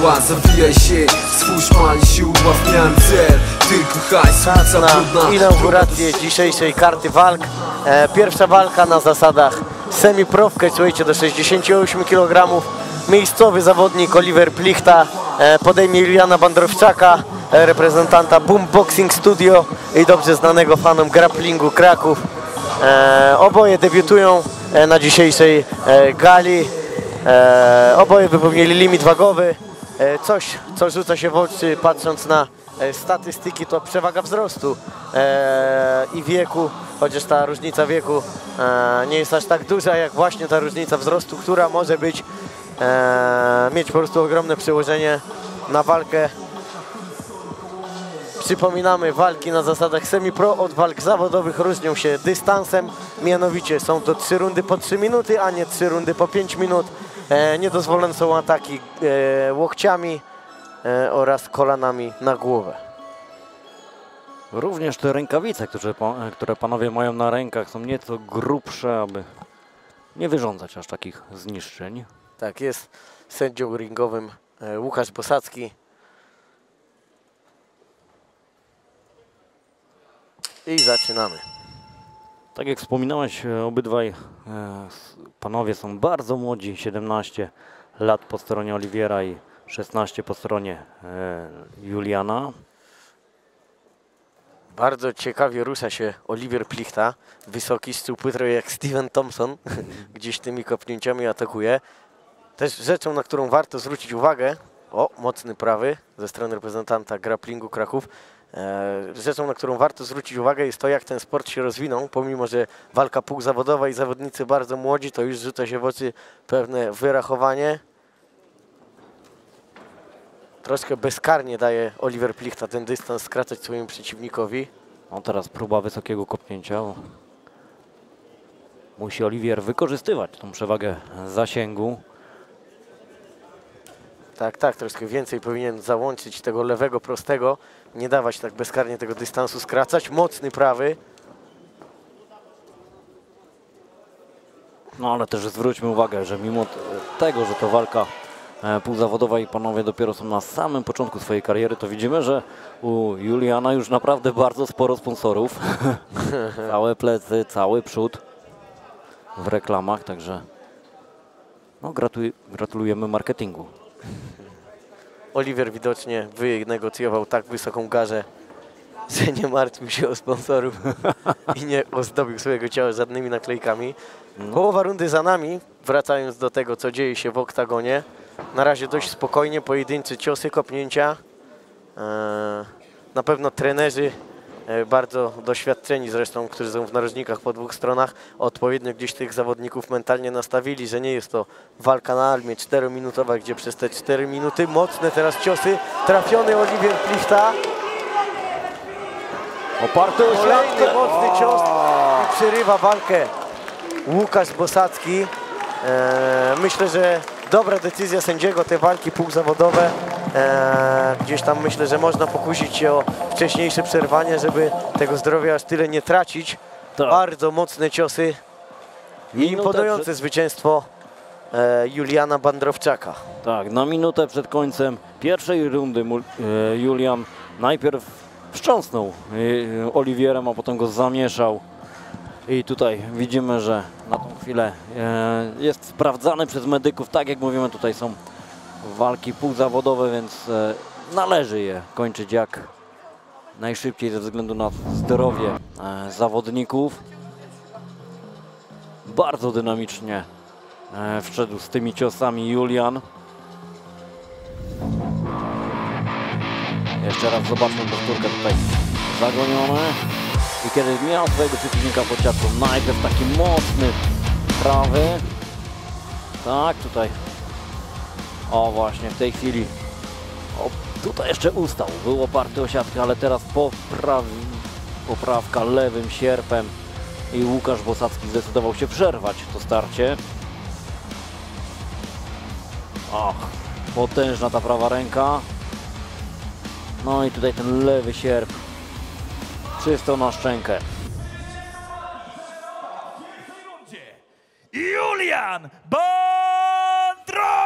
siła, zawijaj się, swój szmal siła w miarę cel. Tylko hajs, Czas na inaugurację dzisiejszej karty walk. Pierwsza walka na zasadach semi-pro, słuchajcie, do 68 kg. Miejscowy zawodnik Oliver Plichta podejmie Juliana Bandrowczaka, reprezentanta Boom Boxing Studio i dobrze znanego fanom grapplingu Kraków. Oboje debiutują na dzisiejszej gali. Oboje wypełnili limit wagowy. Coś, co rzuca się w oczy, patrząc na statystyki, to przewaga wzrostu i wieku, chociaż ta różnica wieku nie jest aż tak duża jak właśnie ta różnica wzrostu, która może mieć po prostu ogromne przełożenie na walkę. Przypominamy, walki na zasadach semi-pro od walk zawodowych różnią się dystansem, mianowicie są to 3 rundy po 3 minuty, a nie 3 rundy po 5 minut. Niedozwolone są ataki łokciami oraz kolanami na głowę. Również te rękawice, które panowie mają na rękach, są nieco grubsze, aby nie wyrządzać aż takich zniszczeń. Tak jest, sędzią ringowym Łukasz Bosacki. I zaczynamy. Tak jak wspominałeś, obydwaj panowie są bardzo młodzi, 17 lat po stronie Oliwiera i 16 po stronie Juliana. Bardzo ciekawie rusza się Oliver Plichta, wysoki, szczupły, trochę jak Steven Thompson, gdzieś tymi kopnięciami atakuje. Też rzeczą, na którą warto zwrócić uwagę, mocny prawy ze strony reprezentanta grapplingu Kraków. Rzeczą, na którą warto zwrócić uwagę, jest to, jak ten sport się rozwinął. Pomimo że walka półzawodowa i zawodnicy bardzo młodzi, to już rzuca się w oczy pewne wyrachowanie. Troszkę bezkarnie daje Oliver Plichta ten dystans skracać swojemu przeciwnikowi. Teraz próba wysokiego kopnięcia. Musi Oliwier wykorzystywać tą przewagę zasięgu. Tak, troszkę więcej powinien załączyć tego lewego prostego, nie dawać tak bezkarnie tego dystansu skracać. Mocny prawy. No ale też zwróćmy uwagę, że mimo tego, że to walka półzawodowa i panowie dopiero są na samym początku swojej kariery, to widzimy, że u Juliana już naprawdę bardzo sporo sponsorów. Całe plecy, cały przód w reklamach, także no, gratulujemy marketingu. Oliver widocznie wynegocjował tak wysoką garzę, że nie martwił się o sponsorów i nie ozdobił swojego ciała żadnymi naklejkami. Połowa rundy za nami, wracając do tego, co dzieje się w oktagonie. Na razie dość spokojnie, pojedyncze ciosy, kopnięcia. Na pewno trenerzy, bardzo doświadczeni zresztą, którzy są w narożnikach po dwóch stronach, odpowiednio gdzieś tych zawodników mentalnie nastawili, że nie jest to walka na armię 4-minutowa, gdzie przez te 4 minuty mocne teraz ciosy. Trafiony Oliver Plichta. Oparty o kolejny mocny cios i przerywa walkę Łukasz Bosacki. Myślę, że dobra decyzja sędziego, te walki półzawodowe. Gdzieś tam myślę, że można pokusić się o wcześniejsze przerwanie, żeby tego zdrowia aż tyle nie tracić. Tak. Bardzo mocne ciosy i imponujące zwycięstwo Juliana Bandrowczaka. Tak, na minutę przed końcem pierwszej rundy Julian najpierw wstrząsnął Oliwierem, a potem go zamieszał. I tutaj widzimy, że na tą chwilę jest sprawdzany przez medyków. Tak jak mówimy, tutaj są walki półzawodowe, więc należy je kończyć jak najszybciej ze względu na zdrowie zawodników. Bardzo dynamicznie wszedł z tymi ciosami Julian. Jeszcze raz zobaczmy powtórkę tutaj zagoniony. I kiedy miał swojego przeciwnika pod siatką, najpierw taki mocny prawy. Tak, tutaj. O właśnie, w tej chwili. Tutaj jeszcze ustał. Był oparty o siatkę, ale teraz poprawka lewym sierpem. I Łukasz Bosacki zdecydował się przerwać to starcie. Potężna ta prawa ręka. No i tutaj ten lewy sierp. Czysto na szczękę. Julian Bandrowczak!